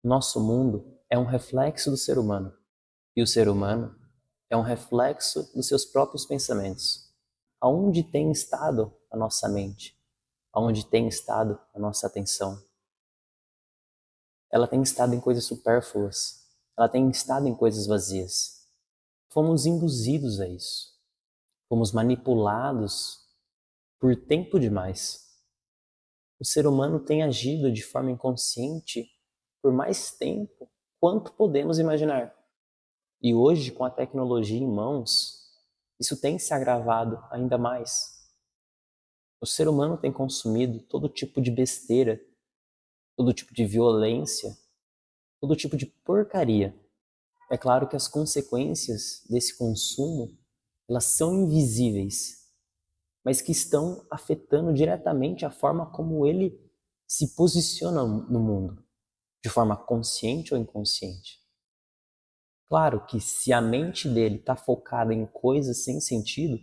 Nosso mundo é um reflexo do ser humano, e o ser humano é um reflexo dos seus próprios pensamentos. Aonde tem estado a nossa mente? Aonde tem estado a nossa atenção? Ela tem estado em coisas supérfluas, ela tem estado em coisas vazias. Fomos induzidos a isso, fomos manipulados por tempo demais. O ser humano tem agido de forma inconsciente por mais tempo quanto podemos imaginar. E hoje, com a tecnologia em mãos, isso tem se agravado ainda mais. O ser humano tem consumido todo tipo de besteira, todo tipo de violência, todo tipo de porcaria. É claro que as consequências desse consumo, elas são invisíveis, mas que estão afetando diretamente a forma como ele se posiciona no mundo, de forma consciente ou inconsciente. Claro que se a mente dele está focada em coisas sem sentido,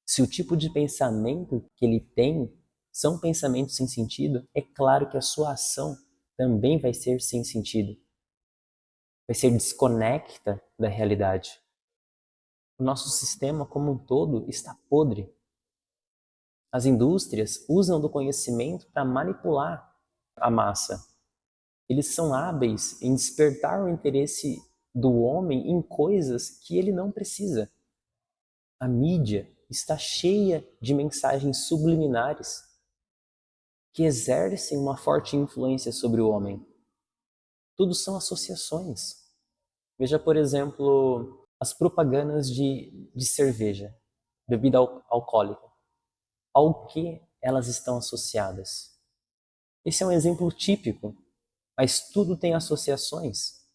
se o tipo de pensamento que ele tem são pensamentos sem sentido, é claro que a sua ação também vai ser sem sentido, vai ser desconecta da realidade. O nosso sistema como um todo está podre. As indústrias usam do conhecimento para manipular a massa. Eles são hábeis em despertar o interesse do homem em coisas que ele não precisa. A mídia está cheia de mensagens subliminares que exercem uma forte influência sobre o homem. Tudo são associações. Veja, por exemplo, as propagandas de cerveja, bebida alcoólica. Ao que elas estão associadas? Esse é um exemplo típico, mas tudo tem associações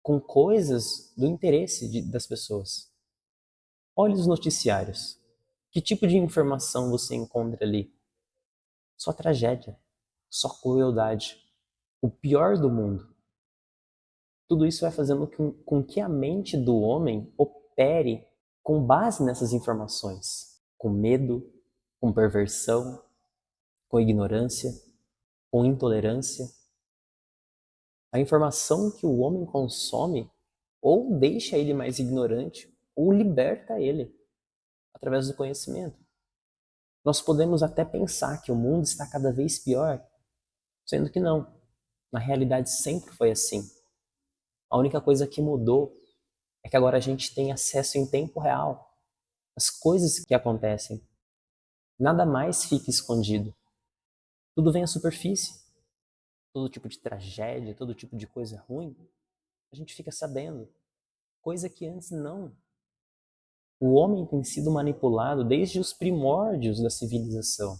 com coisas do interesse das pessoas. Olhe os noticiários. Que tipo de informação você encontra ali? Só tragédia, só crueldade, o pior do mundo. Tudo isso vai fazendo com que a mente do homem opere com base nessas informações, com medo, com perversão, com ignorância, com intolerância. A informação que o homem consome ou deixa ele mais ignorante ou liberta ele através do conhecimento. Nós podemos até pensar que o mundo está cada vez pior, sendo que não. Na realidade sempre foi assim. A única coisa que mudou é que agora a gente tem acesso em tempo real às coisas que acontecem. Nada mais fica escondido. Tudo vem à superfície. Todo tipo de tragédia, todo tipo de coisa ruim, a gente fica sabendo. Coisa que antes não. O homem tem sido manipulado desde os primórdios da civilização.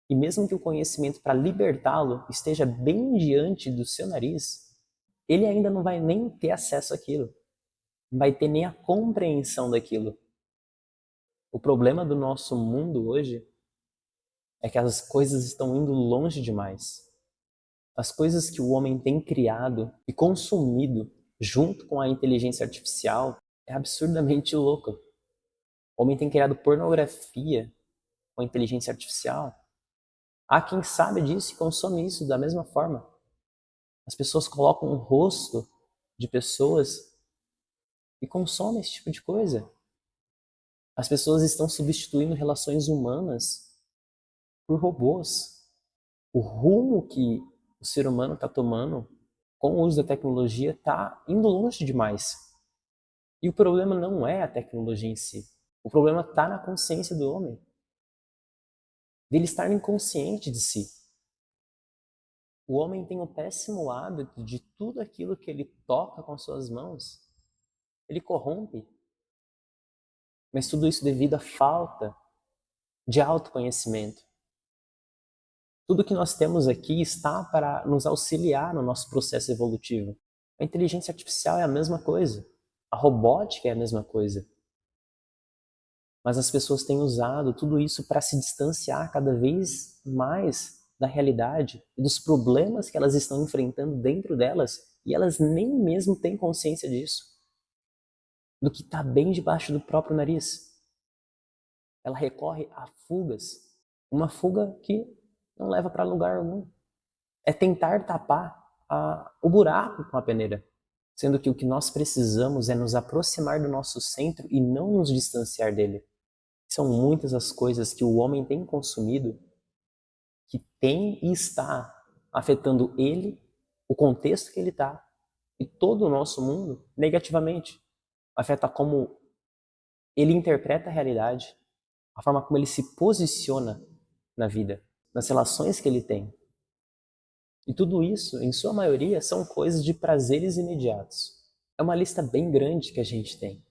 E mesmo que o conhecimento para libertá-lo esteja bem diante do seu nariz, ele ainda não vai nem ter acesso àquilo. Não vai ter nem a compreensão daquilo. O problema do nosso mundo hoje é que as coisas estão indo longe demais. As coisas que o homem tem criado e consumido junto com a inteligência artificial é absurdamente louco. O homem tem criado pornografia com a inteligência artificial. Há quem sabe disso e consome isso da mesma forma. As pessoas colocam o rosto de pessoas e consomem esse tipo de coisa. As pessoas estão substituindo relações humanas por robôs. O rumo que o ser humano está tomando com o uso da tecnologia está indo longe demais. E o problema não é a tecnologia em si. O problema está na consciência do homem, dele estar inconsciente de si. O homem tem o péssimo hábito de tudo aquilo que ele toca com suas mãos, ele corrompe. Mas tudo isso devido à falta de autoconhecimento. Tudo que nós temos aqui está para nos auxiliar no nosso processo evolutivo. A inteligência artificial é a mesma coisa. A robótica é a mesma coisa. Mas as pessoas têm usado tudo isso para se distanciar cada vez mais da realidade e dos problemas que elas estão enfrentando dentro delas, e elas nem mesmo têm consciência disso, do que está bem debaixo do próprio nariz. Ela recorre a fugas, uma fuga que não leva para lugar algum. É tentar tapar. o buraco com a peneira. Sendo que o que nós precisamos é nos aproximar do nosso centro e não nos distanciar dele. São muitas as coisas que o homem tem consumido que tem e está afetando ele, o contexto que ele está e todo o nosso mundo negativamente. Afeta como ele interpreta a realidade, a forma como ele se posiciona na vida, nas relações que ele tem. E tudo isso, em sua maioria, são coisas de prazeres imediatos. É uma lista bem grande que a gente tem,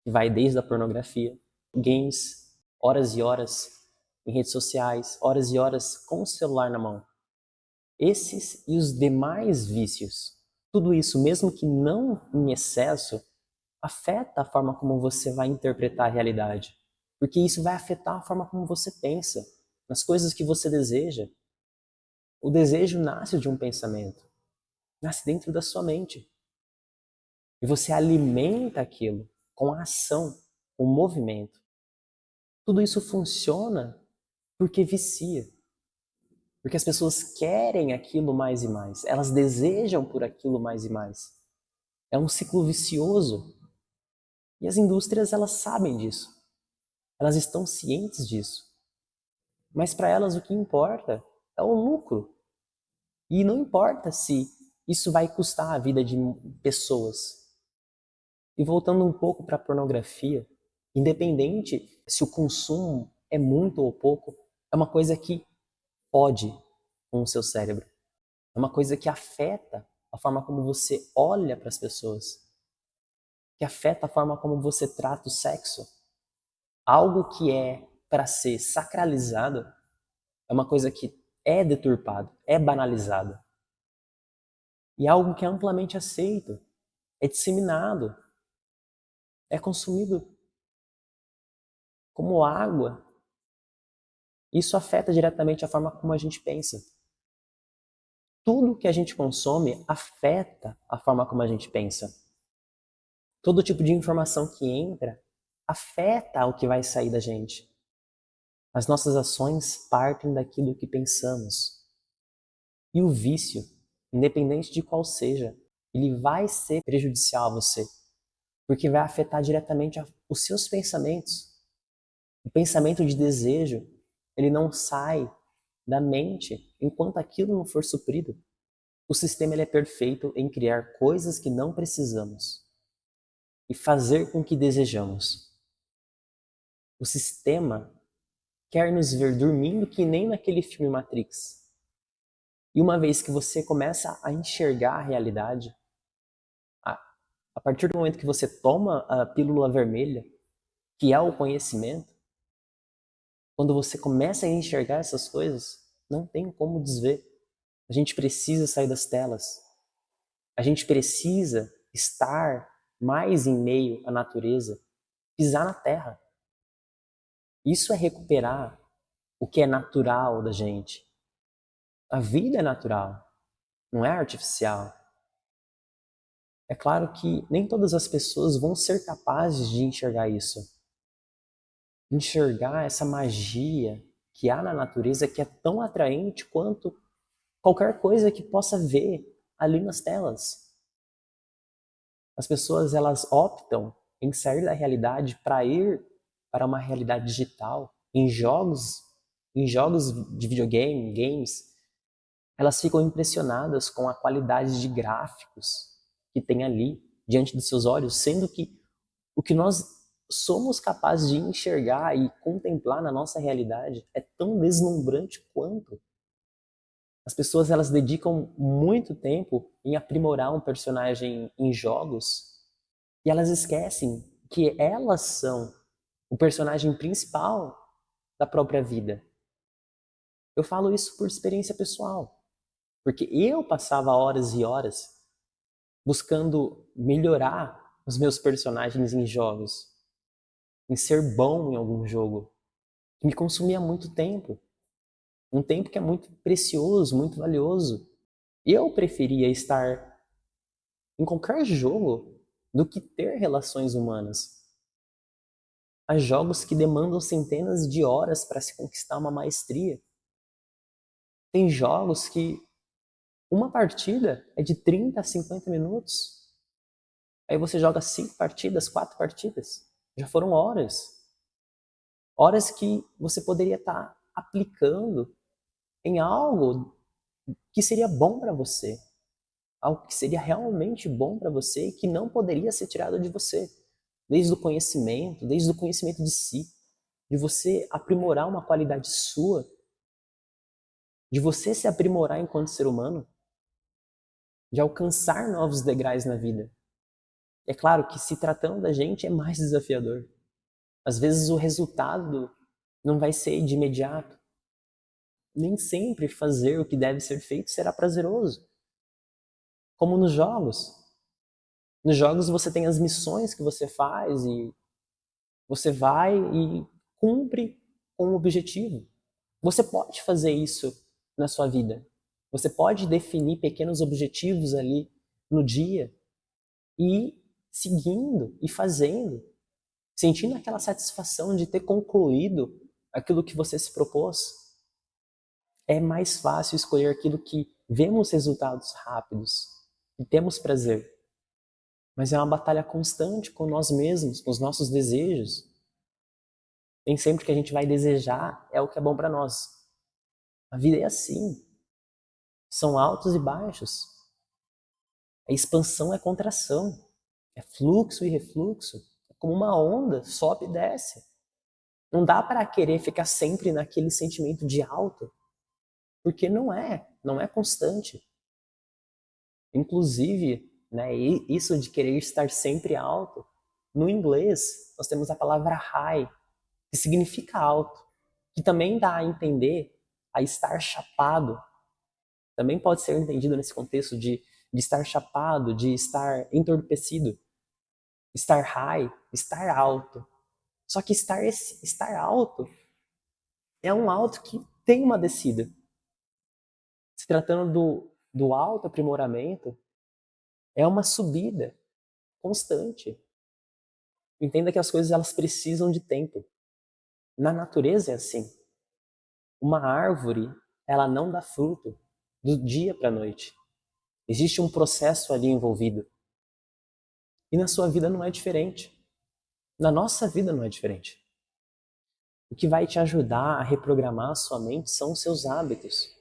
que vai desde a pornografia, games, horas e horas em redes sociais, horas e horas com o celular na mão. Esses e os demais vícios, tudo isso, mesmo que não em excesso, afeta a forma como você vai interpretar a realidade. Porque isso vai afetar a forma como você pensa, nas coisas que você deseja. O desejo nasce de um pensamento, nasce dentro da sua mente. E você alimenta aquilo com a ação, com o movimento. Tudo isso funciona porque vicia. Porque as pessoas querem aquilo mais e mais. Elas desejam por aquilo mais e mais. É um ciclo vicioso. E as indústrias, elas sabem disso. Elas estão cientes disso. Mas para elas o que importa é o lucro. E não importa se isso vai custar a vida de pessoas. E voltando um pouco para a pornografia, independente se o consumo é muito ou pouco, é uma coisa que pode com o seu cérebro. É uma coisa que afeta a forma como você olha para as pessoas, que afeta a forma como você trata o sexo. Algo que é para ser sacralizado é uma coisa que é deturpado, é banalizado. E algo que é amplamente aceito, é disseminado, é consumido como água. Isso afeta diretamente a forma como a gente pensa. Tudo que a gente consome afeta a forma como a gente pensa. Todo tipo de informação que entra afeta o que vai sair da gente. As nossas ações partem daquilo que pensamos. E o vício, independente de qual seja, ele vai ser prejudicial a você, porque vai afetar diretamente os seus pensamentos. O pensamento de desejo, ele não sai da mente enquanto aquilo não for suprido. O sistema ele é perfeito em criar coisas que não precisamos e fazer com que desejamos. O sistema quer nos ver dormindo que nem naquele filme Matrix. E uma vez que você começa a enxergar a realidade, a partir do momento que você toma a pílula vermelha, que é o conhecimento, quando você começa a enxergar essas coisas, não tem como desver. A gente precisa sair das telas. A gente precisa estar mais em meio à natureza, pisar na terra. Isso é recuperar o que é natural da gente. A vida é natural, não é artificial. É claro que nem todas as pessoas vão ser capazes de enxergar isso. Enxergar essa magia que há na natureza que é tão atraente quanto qualquer coisa que possa ver ali nas telas. As pessoas elas optam em sair da realidade para ir para uma realidade digital, em jogos de videogame, games, elas ficam impressionadas com a qualidade de gráficos que tem ali diante dos seus olhos, sendo que o que nós somos capazes de enxergar e contemplar na nossa realidade é tão deslumbrante quanto. As pessoas elas dedicam muito tempo em aprimorar um personagem em jogos e elas esquecem que elas são o personagem principal da própria vida. Eu falo isso por experiência pessoal, porque eu passava horas e horas buscando melhorar os meus personagens em jogos, em ser bom em algum jogo, que me consumia muito tempo, um tempo que é muito precioso, muito valioso. Eu preferia estar em qualquer jogo do que ter relações humanas. Há jogos que demandam centenas de horas para se conquistar uma maestria. Tem jogos que Uma partida é de 30 a 50 minutos. Aí você joga 5 partidas, 4 partidas. Já foram horas. Horas que você poderia estar aplicando em algo que seria bom para você. Algo que seria realmente bom para você e que não poderia ser tirado de você. Desde o conhecimento de si, de você aprimorar uma qualidade sua, de você se aprimorar enquanto ser humano, de alcançar novos degraus na vida. É claro que se tratando da gente é mais desafiador. Às vezes o resultado não vai ser de imediato. Nem sempre fazer o que deve ser feito será prazeroso. Como nos jogos. Nos jogos você tem as missões que você faz e você vai e cumpre com o objetivo. Você pode fazer isso na sua vida. Você pode definir pequenos objetivos ali no dia e ir seguindo e fazendo, sentindo aquela satisfação de ter concluído aquilo que você se propôs. É mais fácil escolher aquilo que vemos resultados rápidos e temos prazer. Mas é uma batalha constante com nós mesmos, com os nossos desejos. Nem sempre que a gente vai desejar é o que é bom para nós. A vida é assim. São altos e baixos. A expansão é contração. É fluxo e refluxo. É como uma onda, sobe e desce. Não dá para querer ficar sempre naquele sentimento de alto, porque não é constante. Inclusive, né, isso de querer estar sempre alto, no inglês nós temos a palavra high, que significa alto, que também dá a entender a estar chapado. Também pode ser entendido nesse contexto de estar chapado, de estar entorpecido. Estar high, estar alto. Só que estar alto é um alto que tem uma descida. Se tratando do autoaprimoramento, é uma subida constante. Entenda que as coisas elas precisam de tempo. Na natureza é assim. Uma árvore, ela não dá fruto do dia para a noite. Existe um processo ali envolvido. E na sua vida não é diferente. Na nossa vida não é diferente. O que vai te ajudar a reprogramar a sua mente são os seus hábitos.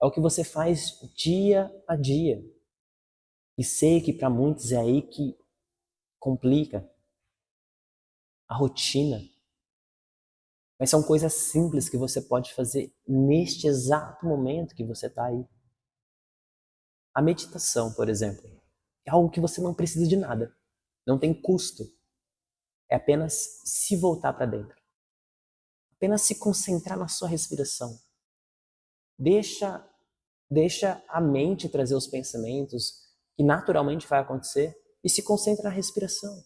É o que você faz dia a dia. E sei que para muitos é aí que complica a rotina. Mas são coisas simples que você pode fazer neste exato momento que você está aí. A meditação, por exemplo, é algo que você não precisa de nada. Não tem custo. É apenas se voltar para dentro. Apenas se concentrar na sua respiração. Deixa a mente trazer os pensamentos que naturalmente vai acontecer e se concentra na respiração.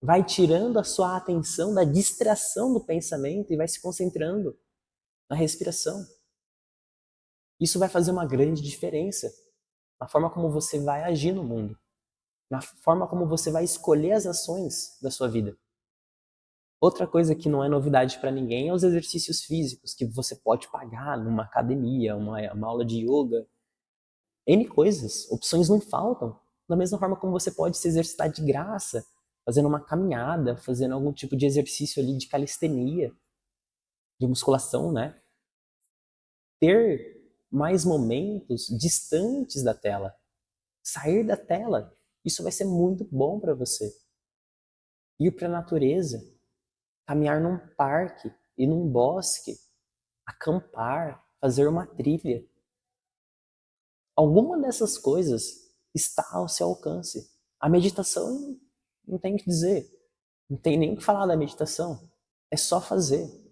Vai tirando a sua atenção da distração do pensamento e vai se concentrando na respiração. Isso vai fazer uma grande diferença na forma como você vai agir no mundo, na forma como você vai escolher as ações da sua vida. Outra coisa que não é novidade para ninguém é os exercícios físicos, que você pode pagar numa academia, uma aula de yoga. N coisas, opções não faltam. Da mesma forma como você pode se exercitar de graça, fazendo uma caminhada, fazendo algum tipo de exercício ali de calistenia, de musculação, né? Ter mais momentos distantes da tela. Sair da tela. Isso vai ser muito bom para você. Ir para a natureza, caminhar num parque, ir num bosque, acampar, fazer uma trilha. Alguma dessas coisas está ao seu alcance. A meditação não tem o que dizer. Não tem nem o que falar da meditação. É só fazer.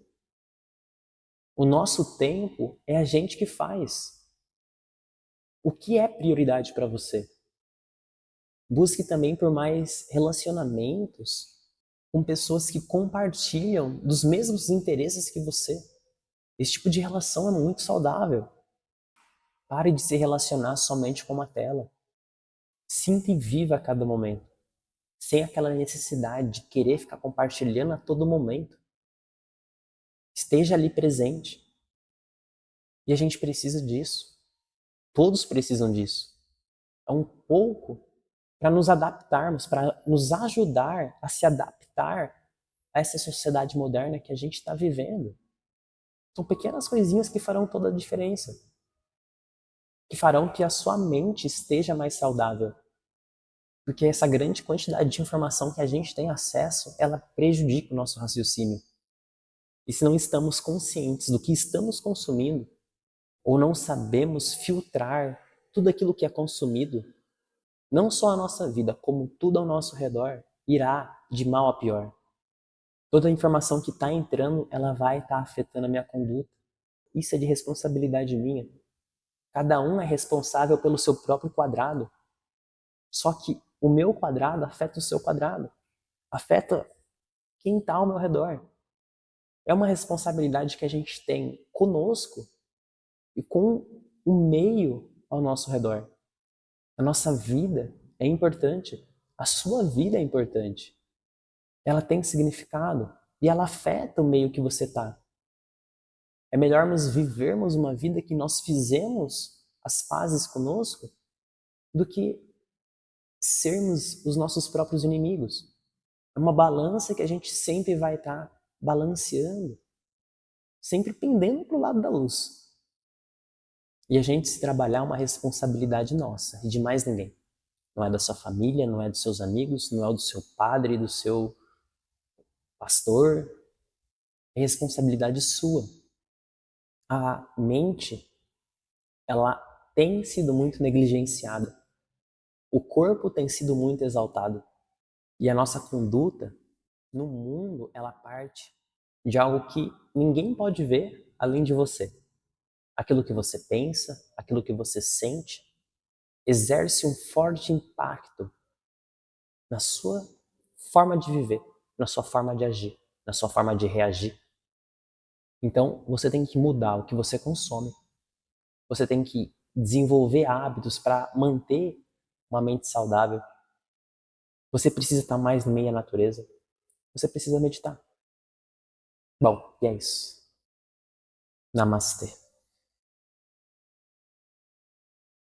O nosso tempo é a gente que faz. O que é prioridade para você? Busque também por mais relacionamentos com pessoas que compartilham dos mesmos interesses que você. Esse tipo de relação é muito saudável. Pare de se relacionar somente com uma tela. Sinta e viva a cada momento, sem aquela necessidade de querer ficar compartilhando a todo momento. Esteja ali presente. E a gente precisa disso. Todos precisam disso. É um pouco para nos adaptarmos, para nos ajudar a se adaptar a essa sociedade moderna que a gente está vivendo. São pequenas coisinhas que farão toda a diferença. Que farão que a sua mente esteja mais saudável. Porque essa grande quantidade de informação que a gente tem acesso, ela prejudica o nosso raciocínio. E se não estamos conscientes do que estamos consumindo, ou não sabemos filtrar tudo aquilo que é consumido, não só a nossa vida, como tudo ao nosso redor, irá de mal a pior. Toda a informação que está entrando, ela vai estar afetando a minha conduta. Isso é de responsabilidade minha. Cada um é responsável pelo seu próprio quadrado. Só que o meu quadrado afeta o seu quadrado. Afeta quem está ao meu redor. É uma responsabilidade que a gente tem conosco e com o meio ao nosso redor. A nossa vida é importante. A sua vida é importante. Ela tem significado e ela afeta o meio que você está. É melhor nós vivermos uma vida que nós fizemos as pazes conosco do que sermos os nossos próprios inimigos. É uma balança que a gente sempre vai estar balanceando, sempre pendendo para o lado da luz. E a gente se trabalhar é uma responsabilidade nossa e de mais ninguém. Não é da sua família, não é dos seus amigos, não é do seu padre, do seu pastor. É responsabilidade sua. A mente, ela tem sido muito negligenciada. O corpo tem sido muito exaltado. E a nossa conduta no mundo, ela parte de algo que ninguém pode ver além de você. Aquilo que você pensa, aquilo que você sente, exerce um forte impacto na sua forma de viver, na sua forma de agir, na sua forma de reagir. Então, você tem que mudar o que você consome. Você tem que desenvolver hábitos para manter uma mente saudável. Você precisa estar mais no meio da natureza. Você precisa meditar. Bom, e é isso. Namastê.